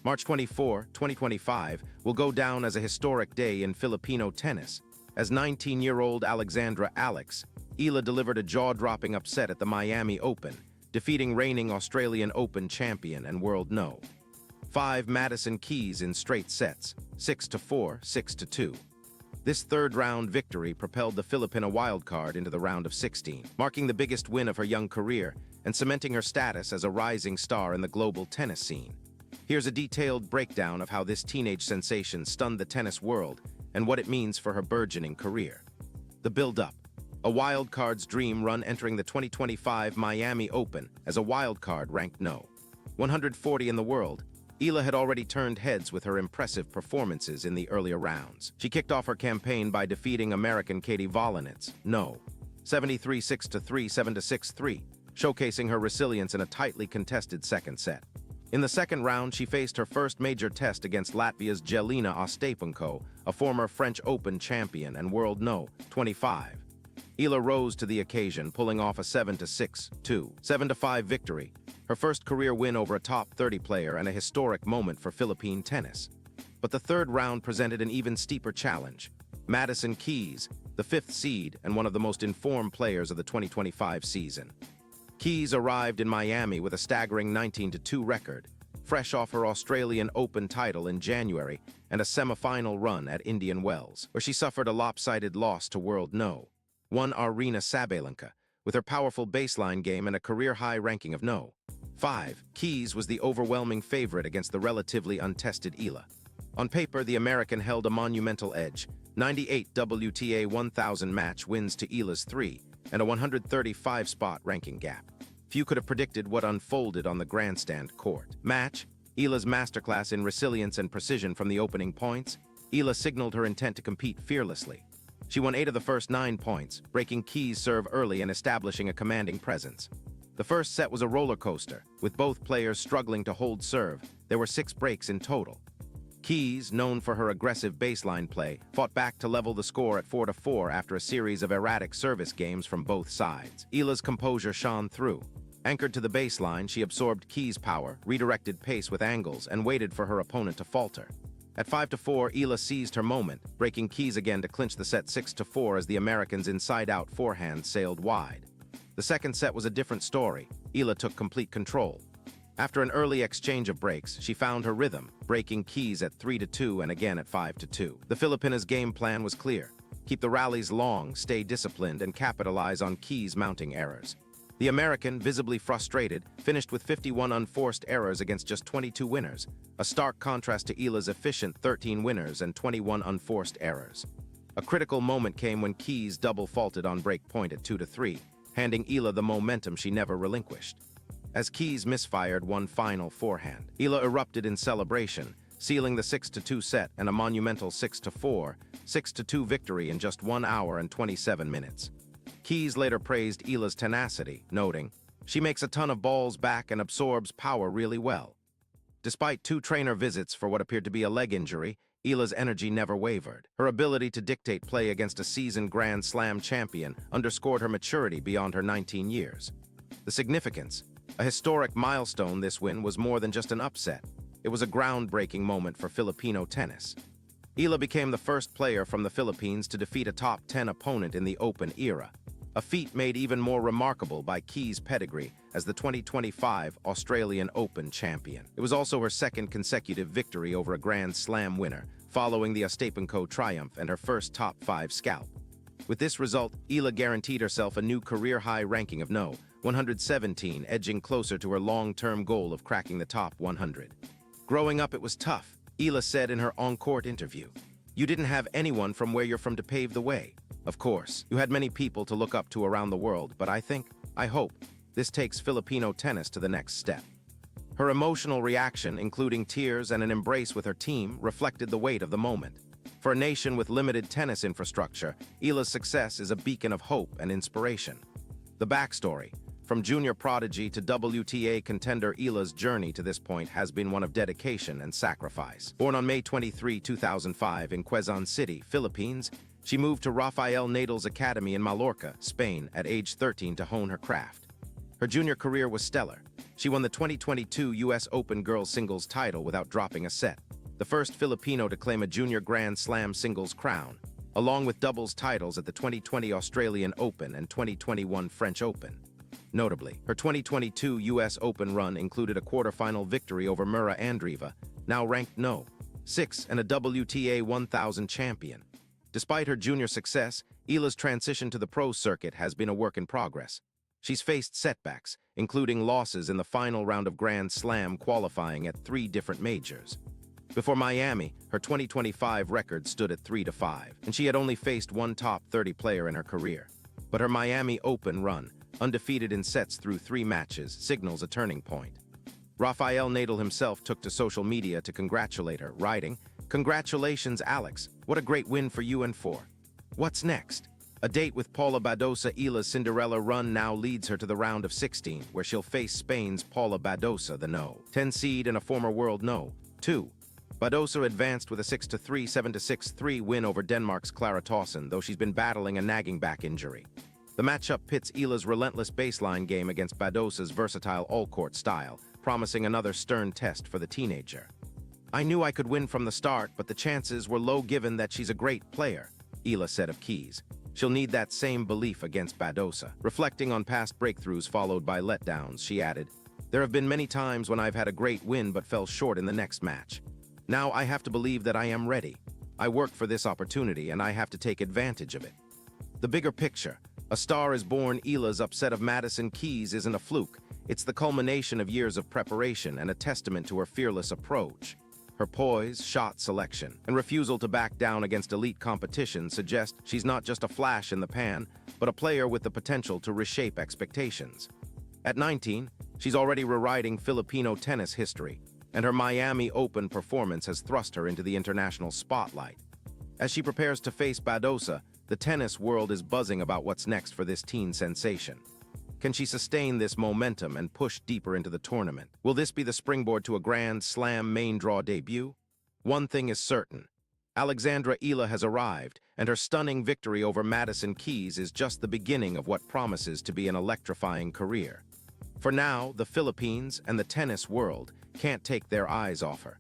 March 24, 2025 will go down as a historic day in Filipino tennis, as 19-year-old Alexandra Eala delivered a jaw-dropping upset at the Miami Open, defeating reigning Australian Open champion and world No. 5 Madison Keys in straight sets, 6-4, 6-2. This third-round victory propelled the Filipina wildcard into the round of 16, marking the biggest win of her young career and cementing her status as a rising star in the global tennis scene. Here's a detailed breakdown of how this teenage sensation stunned the tennis world and what it means for her burgeoning career. The build-up. A wildcard's dream run entering the 2025 Miami Open as a wildcard ranked No. 140 in the world. Eala had already turned heads with her impressive performances in the earlier rounds. She kicked off her campaign by defeating American Katie Volanitz, No. 73 6-3, 7-6-3, showcasing her resilience in a tightly contested second set. In the second round, she faced her first major test against Latvia's Jelena Ostapenko, a former French Open champion and world No. 25. Eala rose to the occasion, pulling off a 7-6-2, 7-5 victory, her first career win over a top 30 player and a historic moment for Philippine tennis. But the third round presented an even steeper challenge. Madison Keys, the fifth seed and one of the most informed players of the 2025 season. Keys arrived in Miami with a staggering 19-2 record, fresh off her Australian Open title in January and a semi-final run at Indian Wells, where she suffered a lopsided loss to world No. 1 Aryna Sabalenka, with her powerful baseline game and a career-high ranking of No. 5. Keys was the overwhelming favorite against the relatively untested Eala. On paper, the American held a monumental edge, 98 WTA 1000 match wins to Eala's 3, and a 135-spot ranking gap. Few could have predicted what unfolded on the grandstand court. Match, Eala's masterclass in resilience and precision from the opening points. Eala signaled her intent to compete fearlessly. She won 8 of the first 9 points, breaking Keys' serve early and establishing a commanding presence. The first set was a roller coaster, with both players struggling to hold serve. There were 6 breaks in total. Keys, known for her aggressive baseline play, fought back to level the score at 4-4 after a series of erratic service games from both sides. Eala's composure shone through. Anchored to the baseline, she absorbed Keys' power, redirected pace with angles, and waited for her opponent to falter. At 5-4, Eala seized her moment, breaking Keys again to clinch the set 6-4 as the Americans' inside-out forehand sailed wide. The second set was a different story. Eala took complete control. After an early exchange of breaks, she found her rhythm, breaking Keys at 3-2 and again at 5-2. The Filipinas' game plan was clear. Keep the rallies long, stay disciplined, and capitalize on Keys' mounting errors. The American, visibly frustrated, finished with 51 unforced errors against just 22 winners, a stark contrast to Eala's efficient 13 winners and 21 unforced errors. A critical moment came when Keys double faulted on break point at 2-3, handing Eala the momentum she never relinquished. As Keys misfired one final forehand, Eala erupted in celebration, sealing the 6-2 set and a monumental 6-4, 6-2 victory in just 1 hour and 27 minutes. Keys later praised Eala's tenacity, noting, "She makes a ton of balls back and absorbs power really well." Despite 2 trainer visits for what appeared to be a leg injury, Eala's energy never wavered. Her ability to dictate play against a seasoned Grand Slam champion underscored her maturity beyond her 19 years. The significance. A historic milestone, this win was more than just an upset. It was a groundbreaking moment for Filipino tennis. Eala became the first player from the Philippines to defeat a top 10 opponent in the Open era, a feat made even more remarkable by Keys' pedigree as the 2025 Australian Open champion. It was also her second consecutive victory over a Grand Slam winner, following the Ostapenko triumph and her first top 5 scalp. With this result, Eala guaranteed herself a new career-high ranking of No. 117, edging closer to her long-term goal of cracking the top 100. Growing up, it was tough, Eala said in her on-court interview. "You didn't have anyone from where you're from to pave the way. Of course, you had many people to look up to around the world, but I hope, this takes Filipino tennis to the next step." Her emotional reaction, including tears and an embrace with her team, reflected the weight of the moment. For a nation with limited tennis infrastructure, Eala's success is a beacon of hope and inspiration. The backstory. From junior prodigy to WTA contender, Eala's journey to this point has been one of dedication and sacrifice. Born on May 23, 2005 in Quezon City, Philippines, she moved to Rafael Nadal's Academy in Mallorca, Spain, at age 13 to hone her craft. Her junior career was stellar. She won the 2022 U.S. Open girls singles title without dropping a set, the first Filipino to claim a junior Grand Slam singles crown, along with doubles titles at the 2020 Australian Open and 2021 French Open. Notably, her 2022 U.S. Open run included a quarterfinal victory over Mira Andreeva, now ranked No. 6 and a WTA 1000 champion. Despite her junior success, Eala's transition to the pro circuit has been a work in progress. She's faced setbacks, including losses in the final round of Grand Slam qualifying at 3 different majors. Before Miami, her 2025 record stood at 3-5, and she had only faced one top 30 player in her career. But her Miami Open run, undefeated in sets through 3 matches, signals a turning point. Rafael Nadal himself took to social media to congratulate her, writing, "Congratulations, Alex. What a great win for you and for. What's next?" A date with Paula Badosa. Eala's Cinderella run now leads her to the round of 16, where she'll face Spain's Paula Badosa, the No. 10 seed and a former world No. 2. Badosa advanced with a 6-3, 7-6-3 win over Denmark's Clara Tauson, though she's been battling a nagging back injury. The matchup pits Eala's relentless baseline game against Badosa's versatile all-court style, promising another stern test for the teenager. "I knew I could win from the start, but the chances were low given that she's a great player," Eala said of Keys. She'll need that same belief against Badosa. Reflecting on past breakthroughs followed by letdowns, she added, "There have been many times when I've had a great win but fell short in the next match. Now I have to believe that I am ready. I worked for this opportunity and I have to take advantage of it." The bigger picture. A Star is Born. Eala's upset of Madison Keys isn't a fluke. It's the culmination of years of preparation and a testament to her fearless approach. Her poise, shot selection, and refusal to back down against elite competition suggest she's not just a flash in the pan, but a player with the potential to reshape expectations. At 19, she's already rewriting Filipino tennis history, and her Miami Open performance has thrust her into the international spotlight. As she prepares to face Badosa, the tennis world is buzzing about what's next for this teen sensation. Can she sustain this momentum and push deeper into the tournament? Will this be the springboard to a Grand Slam main draw debut? One thing is certain. Alexandra Eala has arrived, and her stunning victory over Madison Keys is just the beginning of what promises to be an electrifying career. For now, the Philippines and the tennis world can't take their eyes off her.